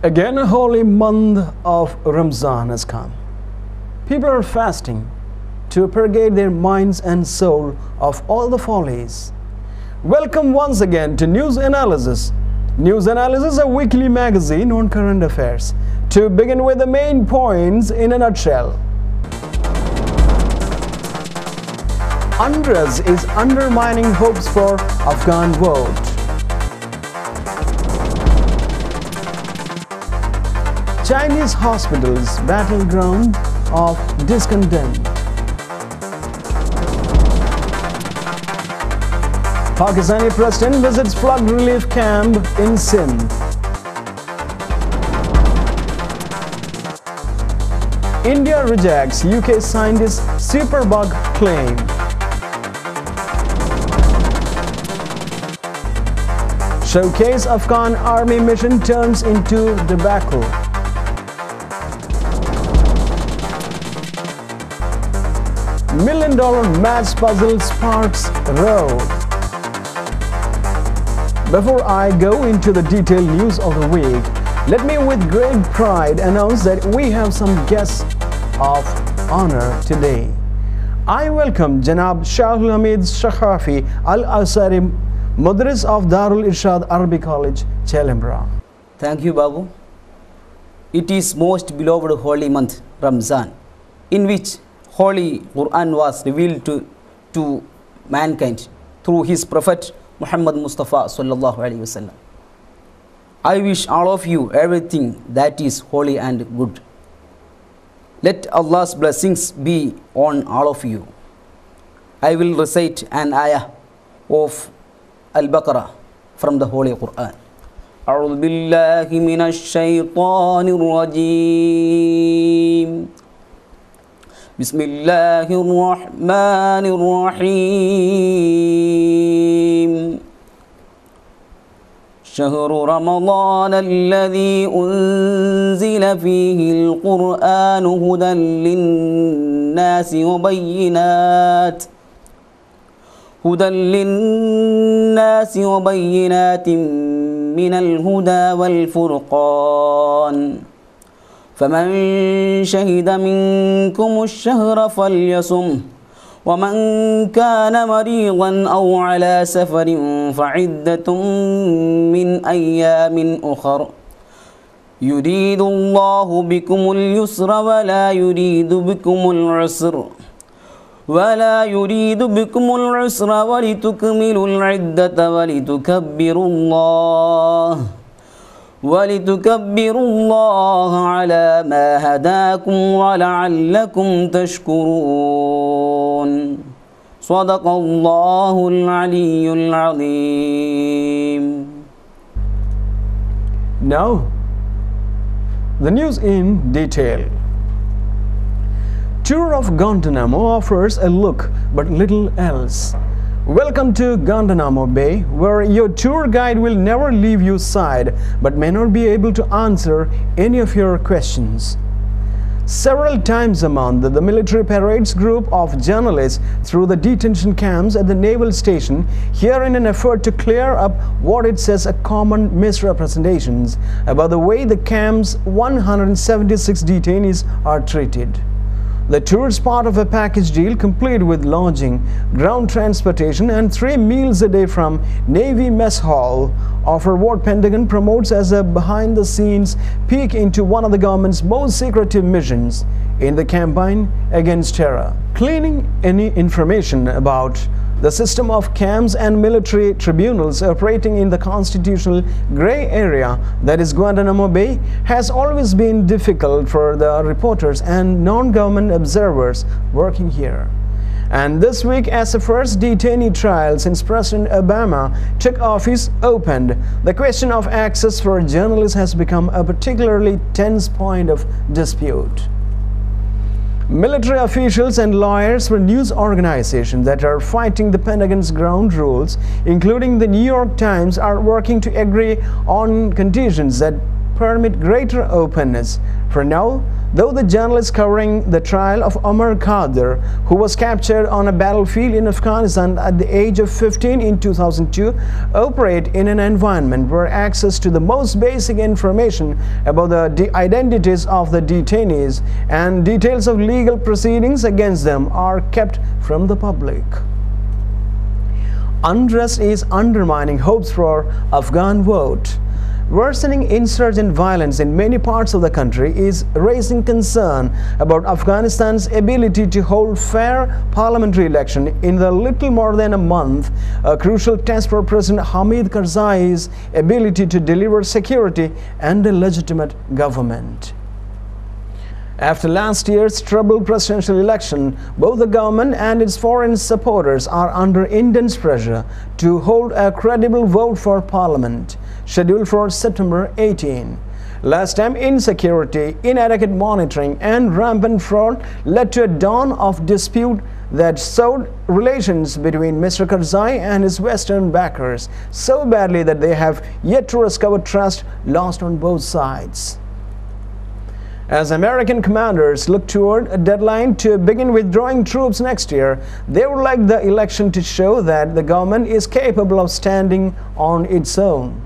Again, a holy month of Ramzan has come. People are fasting to purgate their minds and soul of all the follies. Welcome once again to News Analysis. News Analysis, a weekly magazine on current affairs. To begin with the main points in a nutshell. UNRWA is undermining hopes for Afghan vote. Chinese hospitals battleground of discontent. Pakistani president visits flood relief camp in Sindh. India rejects UK scientist superbug claim. Showcase Afghan army mission turns into debacle. $1 million maths puzzle sparks row. Before I go into the detailed news of the week, let me with great pride announce that we have some guests of honor today. I welcome Janab Shahul Hamid Shakhafi Al-Asari, Mudarris of Darul Irshad Arabic College, Chelembra. Thank you, Babu. It is most beloved holy month, Ramzan, in which Holy Quran was revealed to mankind through his Prophet Muhammad Mustafa sallallahu alaihi wasallam. I wish all of you everything that is holy and good. Let Allah's blessings be on all of you. I will recite an ayah of Al-Baqarah from the Holy Quran. أعوذ بالله من الشيطان الرجيم. بسم الله الرحمن الرحيم. شهر رمضان الذي أنزل فيه القرآن هدى للناس وبينات من الهدى والفرقان. فمن شهد منكم الشهر فليصمه ومن كان مريضا أو على سفر فعدة من أيام أخر يريد الله بكم اليسر ولا يريد بكم العسر ولتكملوا العدة ولتكبروا الله على ما هداكم ولعلكم تشكرون. صدق الله العلي العظيم. Now, the news in detail. Tour of Guantanamo offers a look but little else. Welcome to Guantanamo Bay, where your tour guide will never leave your side but may not be able to answer any of your questions. Several times a month, the military parades group of journalists through the detention camps at the naval station here in an effort to clear up what it says are common misrepresentations about the way the camp's 176 detainees are treated. The tour is part of a package deal complete with lodging, ground transportation and 3 meals a day from Navy Mess Hall, offer what Pentagon promotes as a behind-the-scenes peek into one of the government's most secretive missions in the campaign against terror. Cleaning any information about the system of camps and military tribunals operating in the constitutional gray area that is Guantanamo Bay has always been difficult for the reporters and non-government observers working here. And this week, as the first detainee trial since President Obama took office opened, the question of access for journalists has become a particularly tense point of dispute. Military officials and lawyers for news organizations that are fighting the Pentagon's ground rules, including the New York Times, are working to agree on conditions that permit greater openness. For now, though, the journalists covering the trial of Omar Khader, who was captured on a battlefield in Afghanistan at the age of 15 in 2002, operate in an environment where access to the most basic information about the identities of the detainees and details of legal proceedings against them are kept from the public. Unrest is undermining hopes for Afghan vote. Worsening insurgent violence in many parts of the country is raising concern about Afghanistan's ability to hold fair parliamentary election in the little more than a month, a crucial test for President Hamid Karzai's ability to deliver security and a legitimate government. After last year's troubled presidential election, both the government and its foreign supporters are under intense pressure to hold a credible vote for parliament, scheduled for September 18. Last time, insecurity, inadequate monitoring, and rampant fraud led to a dawn of dispute that soured relations between Mr. Karzai and his Western backers so badly that they have yet to recover trust lost on both sides. As American commanders look toward a deadline to begin withdrawing troops next year, they would like the election to show that the government is capable of standing on its own.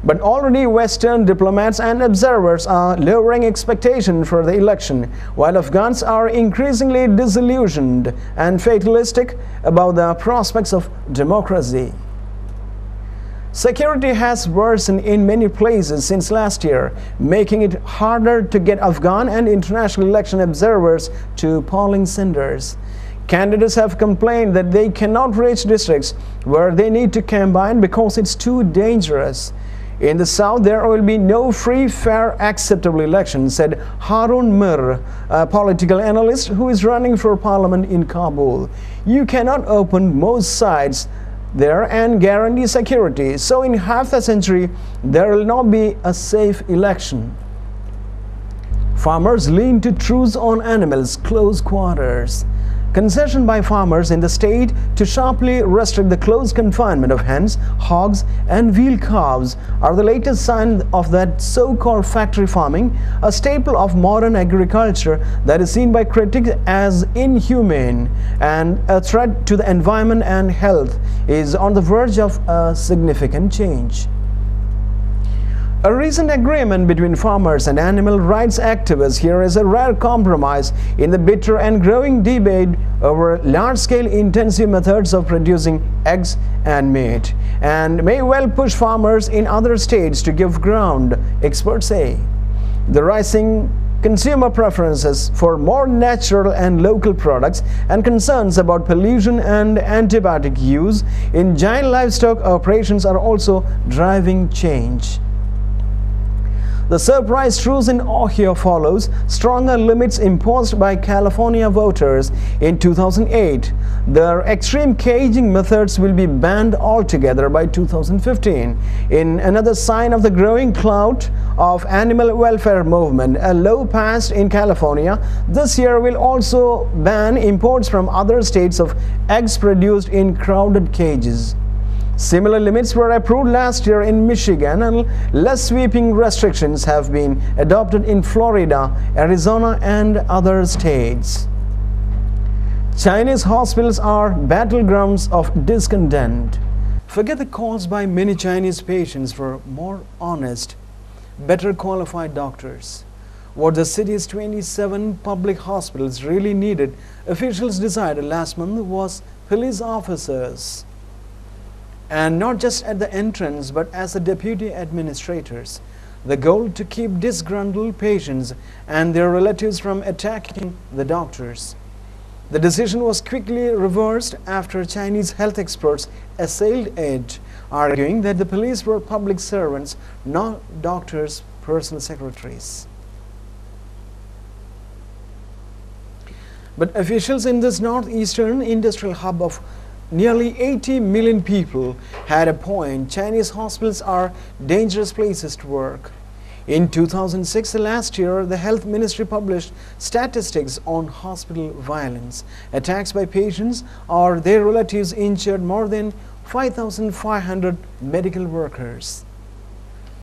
But already Western diplomats and observers are lowering expectations for the election, while Afghans are increasingly disillusioned and fatalistic about the prospects of democracy. Security has worsened in many places since last year, making it harder to get Afghan and international election observers to polling centers. Candidates have complained that they cannot reach districts where they need to campaign because it's too dangerous. In the south, there will be no free, fair, acceptable election, said Harun Mir, a political analyst who is running for parliament in Kabul. You cannot open most sides there and guarantee security, so in half a century there will not be a safe election. Farmers lean to truce on animals' close quarters. Concession by farmers in the state to sharply restrict the close confinement of hens, hogs, and veal calves are the latest sign of that so-called factory farming, a staple of modern agriculture that is seen by critics as inhumane and a threat to the environment and health, is on the verge of a significant change. A recent agreement between farmers and animal rights activists here is a rare compromise in the bitter and growing debate over large-scale intensive methods of producing eggs and meat, and may well push farmers in other states to give ground, experts say. The rising consumer preferences for more natural and local products and concerns about pollution and antibiotic use in giant livestock operations are also driving change. The surprise truce in Ohio follows stronger limits imposed by California voters in 2008. Their extreme caging methods will be banned altogether by 2015. In another sign of the growing clout of animal welfare movement, a law passed in California this year will also ban imports from other states of eggs produced in crowded cages. Similar limits were approved last year in Michigan, and less sweeping restrictions have been adopted in Florida, Arizona, and other states. Chinese hospitals are battlegrounds of discontent. Forget the calls by many Chinese patients for more honest, better qualified doctors. What the city's 27 public hospitals really needed, officials decided last month, was police officers. And not just at the entrance, but as the deputy administrators. The goal to keep disgruntled patients and their relatives from attacking the doctors. The decision was quickly reversed after Chinese health experts assailed it, arguing that the police were public servants, not doctors' personal secretaries. But officials in this northeastern industrial hub of nearly 80 million people had a point. Chinese hospitals are dangerous places to work. In 2006, last year, the Health Ministry published statistics on hospital violence. Attacks by patients or their relatives injured more than 5,500 medical workers.